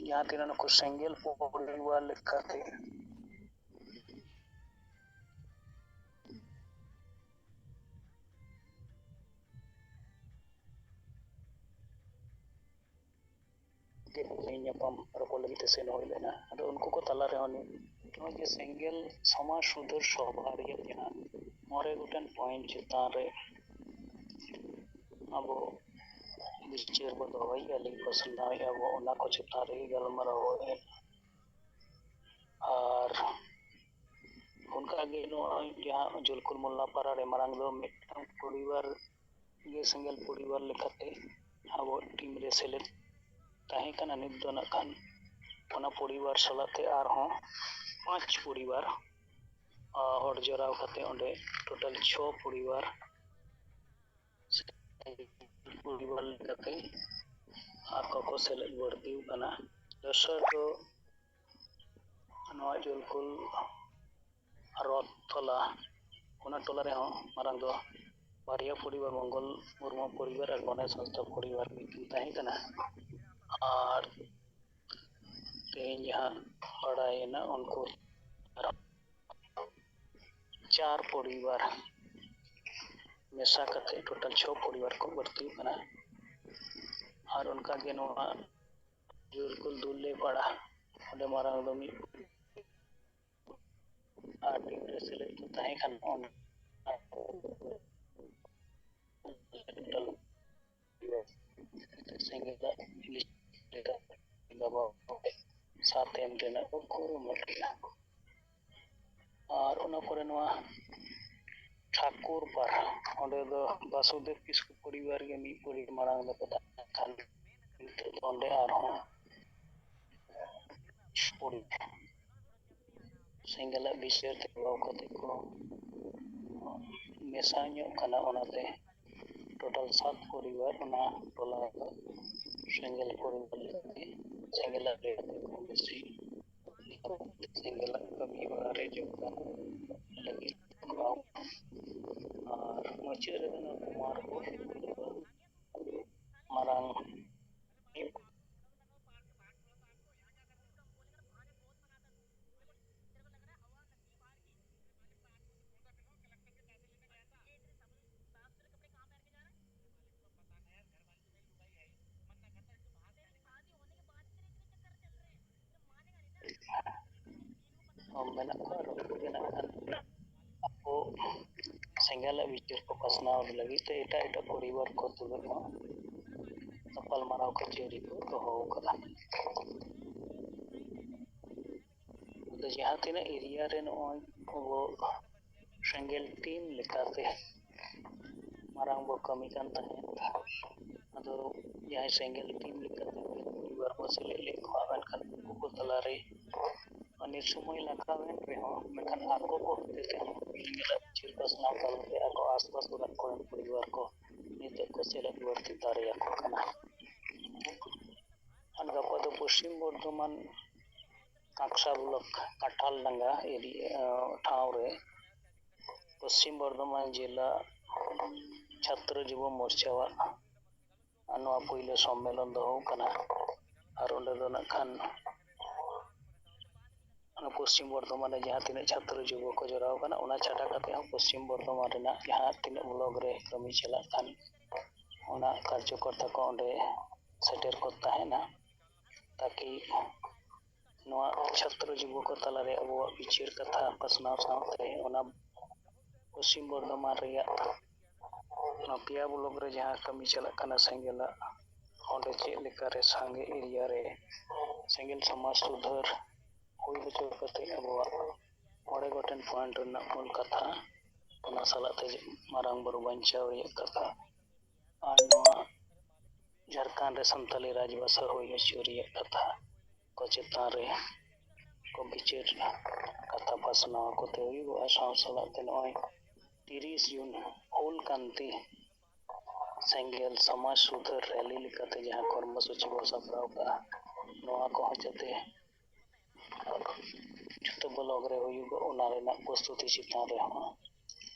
यहाँ तीन को सेंगेल परिवार लेखाते nyapam rokol lagi sen hoy lena ado unku ko tala re honi je Sengel समाज सुधर सभा रे जहां मोरे गुटन पॉइंट चितान रे अब विचार बो दोई अली पसंद आए अब ओना को चितान रे गलमरा हो और उनका आगे नो जहां जुलकुल मुल्ला पारा रे मारंग दो मिटन परिवार ये सेंगेल परिवार लेखाते अब टीम रे सेलेक्ट ताहे कना नित दो ना खान ओना परिवार सलाते आर हो 5 परिवार और जोराव खाते ओंडे टोटल 6 परिवार परिवार लेखाते आको को सेलेक्ट वर्दी कना दसर दो नवा जुलकुल रथ टोला ओना टोला रे हो मारंग दो बारिया परिवार मंगल मुर्मू परिवार और गणेश हंसदा परिवार की ताहे कना और जहाँ पढ़ाएना उनको 4 परिवार मेसा करते टोटल 6 परिवार को भर्ती बना और उनका के नोआ जुलकुल दुल्ले पड़ा ओंडे मारा दमी आर टीम रे सेलेक्ट ताहे खान ऑन टोटल सेंगेला लिस्ट गबो साथ एम देना को मटिया और ओना परे नोआ ठाकुर पर ओंडे दो वासुदेव किस्कु परिवार के मी परि मारांग दो पता खान ओंडे आर हो परि सेंगेला विषय ते कते को मेसाño kana ओनाते टोटल 7 परिवार ओना टोला सेंगेल परिवार लेते सेंगेला रे बेसी सेंगेला कमी बारे जोगदान लगी और मुझे ना कुमार को मारांग मेना को आपको सेंगेला विचार को पसना लगी तो एटा परिवार को तुले को सफल माराव कचेरी को दोहो कदा तो जहां तिना एरिया रे नोय वो सेंगेल टीम लेकाते मारांग बो कमी कान ताहे अदो यहां सेंगेल टीम लेकाते परिवार को सेले ले को आवन खान को तला रे अनि समय लगावेन रे हो मेखान आको को देते हम सेंगेला चिरपसना काल के आको आसपास को परिवार को निते को सेले वर्ती तारे आको कना अनगा पद पश्चिम बर्धमान काक्सा ब्लॉक काठाल डंगा एरिया ठाव रे पश्चिम बर्धमान जिला छात्र युव मोर्चा अनवा पहिले सम्मेलन दहो कना और ओंडे दो नखान पश्चिम बर्धमान जहाँ तीन छात्र युव को जोड़ाव कना ओना छाड़ा करते हम पश्चिम बर्धमान रेना जहाँ तीन ब्लॉक रे कमी चला खान ओना कार्यकर्ता को ओंडे सेटर को ताहेना ताकि नवा छात्र युव को तला रे अब विचार कथा पसनाव साथे ओना पश्चिम बर्धमान रे पिया ब्लॉक रे जहाँ कमी चला कना सेंगेला ओंडे चे लेका रे सांगे एरिया रे सेंगेल समाज सुधर हुई बचो कते अब ओडे गोटेन पॉइंट रना मूल कथा ओना सलाते मारांग बरु बंचाव रे कथा आर नवा झारखंड रे संताली राजभाषा हुई चोरिया कथा को चेतान रे को विचार कथा पसना को ते हुई आसाम सलाते नय 30 जून हुल कांति सेंगेल समाज सुधर रैली लेकाते जहां कर्मसूची को सप्राव का नवा को हजते छुट्टो ब्लॉग रे हुई ओना रेना प्रस्तुति चितान रे हो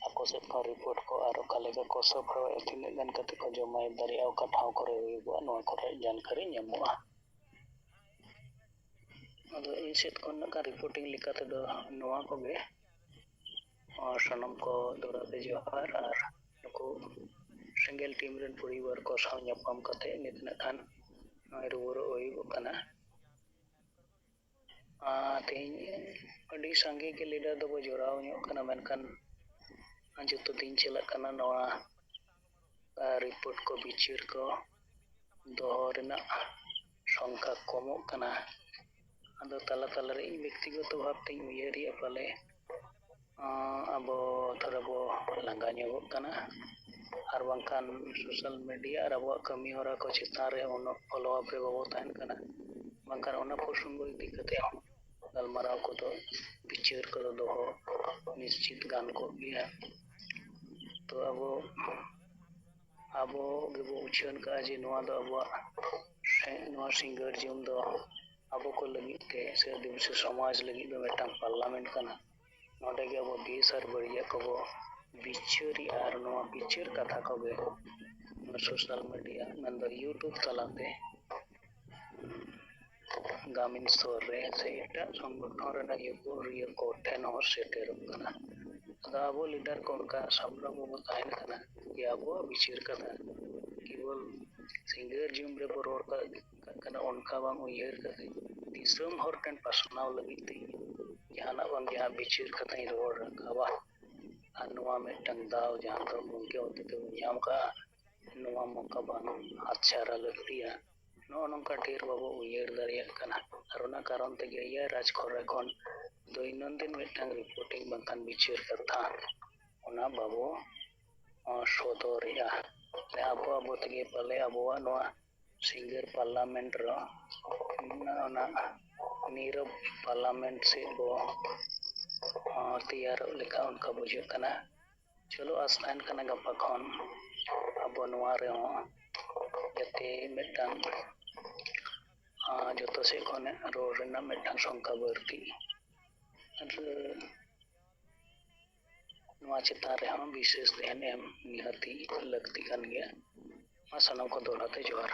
ako set ko report ko aro kalega ko sopro etine gan kate ko jomai dari au ka ठाव करे हुई नवा करे जानकारी nyamua ᱟᱫᱚ ᱤᱧ ᱥᱮᱫ ᱠᱷᱚᱱ ᱱᱟᱜ ᱨᱤᱯᱳर्टिᱝ ᱞᱮᱠᱟ ᱛᱮᱫᱚ ᱱᱚᱣᱟ ᱠᱚᱜᱮ ᱥᱟᱱᱟᱢ ᱠᱚ ᱫᱚᱲᱟᱛᱮ ᱡᱚᱦᱟᱨ ᱟᱨ ᱱᱩᱠᱩ ᱥᱮᱸᱜᱮᱞ ᱴᱤᱢ ᱨᱮᱱ ᱯᱚᱨᱤᱵᱟᱨ ᱠᱚ ᱥᱟᱶ ᱧᱟᱯᱟᱢ ᱠᱟᱛᱮ ᱱᱤᱛ ᱱᱟᱜ ᱠᱷᱟᱱ ᱱᱚᱜᱼᱚᱭ ᱨᱩᱣᱟᱹᱲᱚᱜ ᱦᱩᱭᱩᱜᱚᱜ ᱠᱟᱱᱟ᱾ ᱛᱮᱦᱮᱧ ᱟᱹᱰᱤ ᱥᱟᱸᱜᱮ ᱜᱮ ᱞᱤᱰᱟᱨ ᱫᱚᱵᱚ ᱡᱚᱲᱟᱣ ᱧᱚᱜ ᱠᱟᱱᱟ, ᱢᱮᱱᱠᱷᱟᱱ ᱡᱚᱛᱚ ᱫᱤᱱ ᱪᱟᱞᱟᱜ ᱠᱟᱱᱟ ᱱᱚᱣᱟ ᱨᱤᱯᱳর্ট ᱠᱚ ᱵᱤᱪᱟᱹᱨ ᱠᱚ ᱫᱚᱦᱚ ᱨᱮᱱᱟᱜ ᱥᱚᱝᱠᱷᱟ ᱠᱚᱢᱚᱜ ᱠᱟᱱᱟ᱾ ᱟᱫᱚ ᱛᱟᱞᱟ ᱛᱟᱞᱟᱨᱮ ᱤᱧ ᱵᱮᱠᱛᱤᱜᱚᱛᱚ ᱵᱷᱟᱵᱛᱮᱧ ᱩᱭᱦᱟᱹᱨᱮᱜᱼᱟ ᱯᱟᱞᱮ ᱟᱵᱚ ᱛᱷᱚᱲᱟ ᱵᱚ ᱞᱟᱸᱜᱟ ᱧᱚᱜᱚᱜ ᱠᱟᱱᱟ, ᱟᱨ ᱵᱟᱝᱠᱷᱟᱱ ᱥᱳᱥᱟᱞ ᱢᱤᱰᱤᱭᱟ ᱟᱨ ᱟᱵᱚᱣᱟᱜ ᱠᱟᱹᱢᱤ ᱦᱚᱨᱟ ᱠᱚ ᱪᱮᱛᱟᱱ ᱨᱮ ᱩᱱᱟᱹᱜ ᱯᱷᱚᱞᱳ ᱟᱯ ᱨᱮ ᱵᱟᱵᱚ ᱛᱟᱦᱮᱱ ᱠᱟᱱᱟ, ᱵᱟᱝᱠᱷᱟᱱ ᱚᱱᱟ ᱯᱨᱚᱥᱚᱝᱜᱚ ᱤᱫᱤ ᱠᱟᱛᱮ ᱦᱚᱸ ᱜᱟᱞᱢᱟᱨᱟᱣ ᱠᱚᱫᱚ ᱵᱤᱪᱟᱹᱨ ᱠᱚᱫᱚ ᱫᱚᱦᱚ ᱱᱤᱥᱪᱤᱛ ᱜᱟᱱ ᱠᱚᱜ ᱜᱮᱭᱟ᱾ ᱛᱚ ᱟᱵᱚ ᱜᱮᱵᱚ ᱩᱪᱷᱟᱹᱱ ᱠᱟᱜᱼᱟ ᱡᱮ ᱱᱚᱣᱟ ᱫᱚ ᱟᱵᱚᱣᱟᱜ ᱱᱚᱣᱟ ᱥᱤᱸᱜᱟᱹᱲ ᱡᱚᱢ ᱫᱚ ᱟᱵᱚ ᱠᱚ ᱞᱟᱹᱜᱤᱫ ᱛᱮ ᱥᱮ ᱟᱹᱫᱤᱵᱟᱹᱥᱤ ᱥᱚᱢᱟᱡᱽ ᱞᱟᱹᱜᱤᱫ ᱫᱚ ᱢᱤᱫᱴᱟᱝ ᱯᱟᱨᱞᱟᱢᱮᱱᱴ ᱠᱟᱱᱟ᱾ ᱱᱚᱰᱮ ᱜᱮ ᱟᱵᱚ ᱵᱮᱥ ᱟᱨ ᱵᱟᱹᱲᱤᱡᱟᱜ ᱠᱚᱵᱚ ᱵᱤᱪᱟᱹᱨᱮᱜᱼᱟ, ᱟᱨ ᱱᱚᱣᱟ ᱵᱤᱪᱟᱹᱨ ᱠᱟᱛᱷᱟ ᱠᱚᱜᱮ ᱥᱳᱥᱟᱞ ᱢᱤᱰᱤᱭᱟ ᱢᱮᱱᱫᱚ ᱤᱭᱩᱴᱩᱵᱽ ᱛᱟᱞᱟᱛᱮ ᱜᱨᱟᱢᱤᱱ ᱥᱛᱚᱨ ᱨᱮ ᱥᱮ ᱮᱴᱟᱜ ᱥᱚᱝᱜᱚᱴᱷᱚᱱ ᱨᱮᱱᱟᱜ ᱤᱭᱟᱹ ᱠᱚ ᱴᱷᱮᱱ ᱦᱚᱸ ᱥᱮᱴᱮᱨᱚᱜ ᱠᱟᱱᱟ᱾ ᱟᱫᱚ ᱟᱵᱚ ᱞᱤᱰᱟᱨ ᱠᱚ ᱚᱱᱠᱟ ᱥᱟᱯᱲᱟᱢ ᱵᱟᱵᱚ ᱛᱟᱦᱮᱱ ᱠᱟᱱᱟ ᱡᱮ ᱟᱵᱚᱣᱟᱜ ᱵᱤᱪᱟᱹᱨ ᱠᱟᱛᱷᱟ ᱠᱮᱵᱚᱞ ᱥᱤᱸᱜᱟᱹᱲ ᱡᱚᱢ ᱨᱮᱵᱚ ᱨᱚᱲ ᱠᱟᱜ ᱠᱟᱱᱟ, ᱚᱱᱠᱟ ᱵᱟᱝ ᱩᱭᱦᱟᱹᱨ ᱠᱟᱛᱮ ᱫᱤᱥᱚᱢ ᱦᱚᱲ ᱴᱷᱮᱱ ᱯᱟᱥᱱᱟᱣ ᱞᱟᱹᱜᱤᱫ ᱛᱮ ᱡᱟᱦᱟᱱᱟᱜ ᱵᱟᱝ ᱡᱟᱦᱟᱸ ᱵᱤᱪᱟᱹᱨ ᱠᱟᱛᱷᱟᱧ ᱨᱚᱲ ᱨᱟᱠᱟᱵᱟ, ᱟᱨ ᱱᱚᱣᱟ ᱢᱤᱫᱴᱟᱝ ᱫᱟᱣ ᱡᱟᱦᱟᱸ ᱫᱚ ᱜᱚᱢᱠᱮ ᱦᱚᱛᱮ ᱛᱮᱵᱚᱱ ᱧᱟᱢ ᱠᱟᱜᱼᱟ, ᱱᱚᱣᱟ ᱢᱚᱠᱟ ᱵᱟᱝ ᱦᱟᱛᱪᱷᱟᱲᱟ ᱞᱟᱹᱠᱛᱤᱭᱟ᱾ ᱱᱚᱜᱼᱚ ᱱᱚᱝᱠᱟ ᱰᱷᱮᱨ ᱵᱟᱵᱚ ᱩᱭᱦᱟᱹᱨ ᱫᱟᱲᱮᱭᱟᱜ ᱠᱟᱱᱟ, ᱟᱨ ᱚᱱᱟ ᱠᱟᱨᱚᱱ ᱛᱮᱜᱮ ᱤᱭᱟᱹ ᱨᱟᱡᱽ ᱠᱷᱚᱨᱟ ᱠᱷᱚᱱ ᱫᱳᱭᱱᱚᱱᱫᱤᱱ ᱢᱤᱫᱴᱟᱝ ᱨᱤᱯᱳর্টিং ᱵᱟᱝᱠᱷᱟᱱ ᱵᱤᱪᱟᱹᱨ ᱠᱟᱛᱷᱟ ᱚᱱᱟ ᱵᱟᱵᱚ ᱥᱚᱫᱚᱨᱮᱜᱼᱟ᱾ ᱟᱵᱚ ᱛᱮᱜᱮ ᱯᱟᱞᱮ ᱟᱵᱚᱣᱟᱜ ᱱᱚᱣᱟ ᱥᱤᱸᱜᱟᱹᱲ ᱯᱟᱨᱞᱟᱢᱮᱱᱴ ᱨᱮ ᱚᱱᱟ ᱱᱤᱨᱚᱵ ᱯᱟᱨᱞᱟᱢᱮᱱᱴ ᱥᱮᱫ ᱵᱚ ᱛᱮᱭᱟᱨᱚᱜ ᱞᱮᱠᱟ ᱚᱱᱠᱟ ᱵᱩᱡᱷᱟᱹᱜ ᱠᱟᱱᱟ᱾ ᱪᱚᱞᱚ ᱟᱸᱥ ᱛᱟᱦᱮᱱ ᱠᱟᱱᱟ ᱜᱟᱯᱟ ᱠᱷᱚᱱ ᱟᱵᱚ ᱱᱚᱣᱟ ᱨᱮᱦᱚᱸ ᱡᱟᱛᱮ ᱢᱤᱫᱴᱟᱝ ᱡᱚᱛᱚ ᱥᱮᱫ ᱠᱷᱚᱱ ᱨᱚᱲ ᱨᱮᱱᱟᱜ ᱢᱤᱫᱴᱟᱝ ᱥᱚᱝᱠᱷᱟ ᱵᱟᱹᱲᱛᱤ, ᱟᱨ ᱱᱚᱣᱟ ᱪᱮᱛᱟᱱ ᱨᱮᱦᱚᱸ ᱵᱤᱥᱮᱥ ᱫᱷᱮᱭᱟᱱ ᱮᱢ ᱱᱤᱦᱟᱹᱛᱤ ᱞᱟᱹᱠᱛᱤ ᱠᱟᱱ ᱜᱮᱭᱟ᱾ ᱢᱟ ᱥᱟᱱᱟᱢ ᱠᱚ ᱫᱚᱦᱲᱟᱛᱮ ᱡᱚᱦᱟᱨ᱾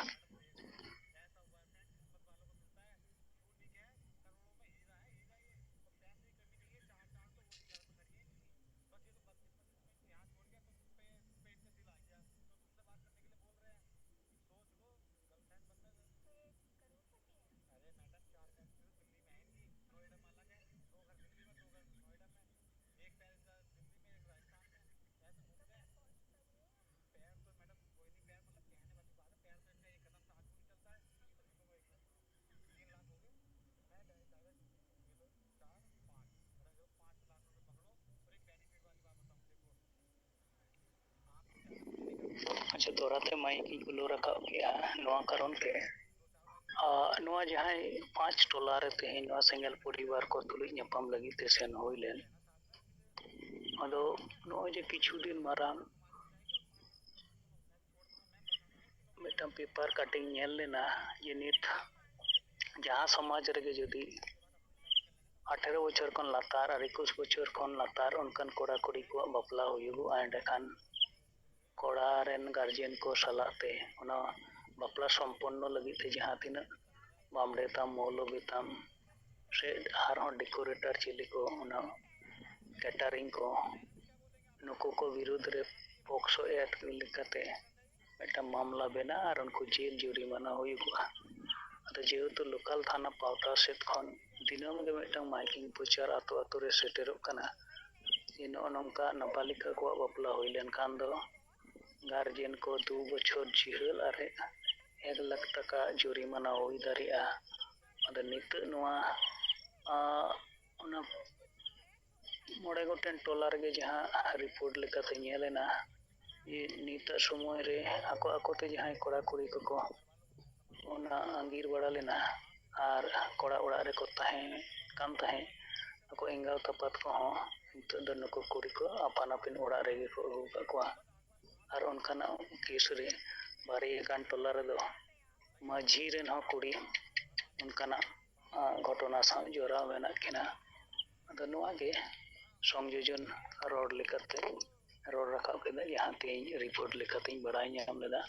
ᱟᱪᱪᱷᱟ, ᱫᱚᱦᱲᱟᱛᱮ ᱢᱟᱭᱤᱠ ᱤᱧ ᱠᱷᱩᱞᱟᱹᱣ ᱨᱟᱠᱟᱵ ᱠᱮᱜᱼᱟ ᱱᱚᱣᱟ ᱠᱟᱨᱚᱱ ᱛᱮ ᱱᱚᱣᱟ ᱡᱟᱦᱟᱸᱭ 5 ᱴᱚᱞᱟ ᱨᱮ ᱛᱮᱦᱮᱧ ᱱᱚᱣᱟ ᱥᱮᱸᱜᱮᱞ ᱯᱚᱨᱤᱵᱟᱨ ᱠᱚ ᱛᱩᱞᱩᱡ ᱧᱟᱯᱟᱢ ᱞᱟᱹᱜᱤᱫ ᱛᱮ ᱥᱮᱱ ᱦᱩᱭ ᱞᱮᱱ, ᱟᱫᱚ ᱱᱚᱜᱼᱚᱭ ᱡᱮ ᱠᱤᱪᱷᱩ ᱫᱤᱱ ᱢᱟᱲᱟᱝ ᱢᱤᱫᱴᱟᱝ ᱯᱮᱯᱟᱨ ᱠᱟᱴᱤᱝ ᱧᱮᱞ ᱞᱮᱱᱟ ᱡᱮ ᱱᱤᱛ ᱡᱟᱦᱟᱸ ᱥᱚᱢᱟᱡᱽ ᱨᱮᱜᱮ ᱡᱩᱫᱤ 18 ᱵᱚᱪᱷᱚᱨ ᱠᱷᱚᱱ ᱞᱟᱛᱟᱨ ᱟᱨ 21 ᱵᱚᱪᱷᱚᱨ ᱠᱷᱚᱱ ᱞᱟᱛᱟᱨ ᱚᱱᱠᱟᱱ ᱠᱚᱲᱟ ᱠᱩᱲᱤ ᱠᱚᱣᱟᱜ ᱵᱟᱯᱞᱟ ᱦᱩᱭᱩᱜᱚᱜᱼᱟ, ᱮᱸᱰᱮᱠᱷᱟᱱ ᱠᱚᱲᱟ ᱨᱮᱱ ᱜᱟᱨᱡᱮᱱ ᱠᱚ ᱥᱟᱞᱟᱜ ᱛᱮ ᱚᱱᱟ ᱵᱟᱯᱞᱟ ᱥᱚᱢᱯᱚᱱᱱᱚ ᱞᱟᱹᱜᱤᱫ ᱛᱮ ᱡᱟᱦᱟᱸ ᱛᱤᱱᱟᱹᱜ ᱵᱟᱢᱲᱮ ᱛᱟᱢ ᱢᱳᱣᱞᱚᱵᱤ ᱛᱟᱢ ᱥᱮ ᱟᱨᱦᱚᱸ ᱰᱮᱠᱳᱨᱮᱴᱟᱨ ᱪᱤᱞᱤ ᱠᱚ ᱚᱱᱟ ᱠᱮᱴᱟᱨᱤᱝ ᱠᱚ ᱱᱩᱠᱩ ᱠᱚ ᱵᱤᱨᱩᱫᱽ ᱨᱮ ᱯᱚᱠᱥᱚ ᱮᱠᱴ ᱞᱮᱠᱟᱛᱮ ᱢᱤᱫᱴᱟᱝ ᱢᱟᱢᱞᱟ ᱵᱮᱱᱟᱜᱼᱟ ᱟᱨ ᱩᱱᱠᱩ ᱡᱮᱞ ᱡᱩᱨᱤᱢᱟᱱᱟ ᱦᱩᱭᱩᱜᱚᱜᱼᱟ᱾ ᱟᱫᱚ ᱡᱮᱦᱮᱛᱩ ᱞᱳᱠᱟᱞ ᱛᱷᱟᱱᱟ ᱯᱟᱦᱴᱟ ᱥᱮᱫ ᱠᱷᱚᱱ ᱫᱤᱱᱟᱹᱢ ᱜᱮ ᱢᱤᱫᱴᱟᱝ ᱢᱟইᱠᱤᱝ ᱯᱨᱚᱪᱟᱨ ᱟᱛᱳ ᱟᱛᱳ ᱨᱮ ᱥᱮᱴᱮᱨᱚᱜ ᱠᱟᱱᱟ ᱡᱮ ᱱᱚᱜᱼᱚ ᱱᱚᱝᱠᱟ ᱱᱟᱵᱟᱞᱤᱠᱟ ᱠᱚᱣᱟᱜ ᱵᱟᱯᱞᱟ ᱦᱩᱭ ᱞᱮᱱᱠᱷᱟᱱ ᱫᱚ ᱜᱟᱨᱡᱮᱱ ᱠᱚ 2 ᱵᱚᱪᱷᱚᱨ ᱡᱤᱦᱟᱹᱞ ᱟᱨ 1 ᱞᱟᱠᱷ ᱴᱟᱠᱟ ᱡᱩᱨᱤᱢᱟᱱᱟ ᱦᱩᱭ ᱫᱟᱲᱮᱭᱟᱜᱼᱟ᱾ ᱟᱫᱚ ᱱᱤᱛᱚᱜ ᱱᱚᱣᱟ ᱚᱱᱟ 9 ᱜᱚᱴᱮᱱ ᱴᱚᱞᱟ ᱨᱮᱜᱮ ᱡᱟᱦᱟᱸ ᱨᱤᱯᱳর্ᱴ ᱞᱮᱠᱟᱛᱮ ᱧᱮᱞᱮᱱᱟ ᱡᱮ ᱱᱤᱛᱟᱜ ᱥᱚᱢᱚᱭ ᱨᱮ ᱟᱠᱚ ᱟᱠᱚᱛᱮ ᱡᱟᱦᱟᱸᱭ ᱠᱚᱲᱟ ᱠᱩᱲᱤ ᱠᱚᱠᱚ ᱚᱱᱟ ᱟᱸᱜᱤᱨ ᱵᱟᱲᱟ ᱞᱮᱱᱟ ᱟᱨ ᱠᱚᱲᱟ ᱚᱲᱟᱜ ᱨᱮᱠᱚ ᱛᱟᱦᱮᱸ ᱠᱟᱱ ᱛᱟᱦᱮᱸ, ᱟᱠᱚ ᱮᱸᱜᱟᱛ ᱟᱯᱟᱛ ᱠᱚᱦᱚᱸ ᱱᱤᱛᱚᱜ ᱫᱚ ᱱᱩᱠᱩ ᱠᱩᱲᱤ ᱠᱚ ᱟᱯᱟᱱ ᱟᱹᱯᱤᱱ ᱚᱲᱟᱜ ᱨᱮᱜᱮ ᱠᱚ ᱟᱹᱜᱩ ᱠᱟᱜ ᱠᱚᱣᱟ᱾ ᱟᱨ ᱚᱱᱠᱟᱱᱟᱜ ᱠᱮᱥ ᱨᱮ ᱵᱟᱨᱭᱟ ᱜᱟᱱ ᱴᱚᱞᱟ ᱨᱮᱫᱚ ᱢᱟᱺᱡᱷᱤ ᱨᱮᱱ ᱦᱚᱸ ᱠᱩᱲᱤ ᱚᱱᱠᱟᱱᱟᱜ ᱜᱷᱚᱴᱚᱱᱟ ᱥᱟᱶ ᱡᱚᱲᱟᱣ ᱢᱮᱱᱟᱜ ᱠᱤᱱᱟ᱾ ᱟᱫᱚ ᱱᱚᱣᱟ ᱜᱮ ᱥᱚᱝᱡᱳᱡᱚᱱ ᱨᱚᱲ ᱞᱮᱠᱟᱛᱮ ᱨᱚᱲ ᱨᱟᱠᱟᱵ ᱠᱮᱫᱟ ᱡᱟᱦᱟᱸ ᱛᱮᱦᱮᱧ ᱨᱤᱯᱳর্ট ᱞᱮᱠᱟᱛᱮᱧ ᱵᱟᱲᱟᱭ ᱧᱟᱢ ᱞᱮᱫᱟ᱾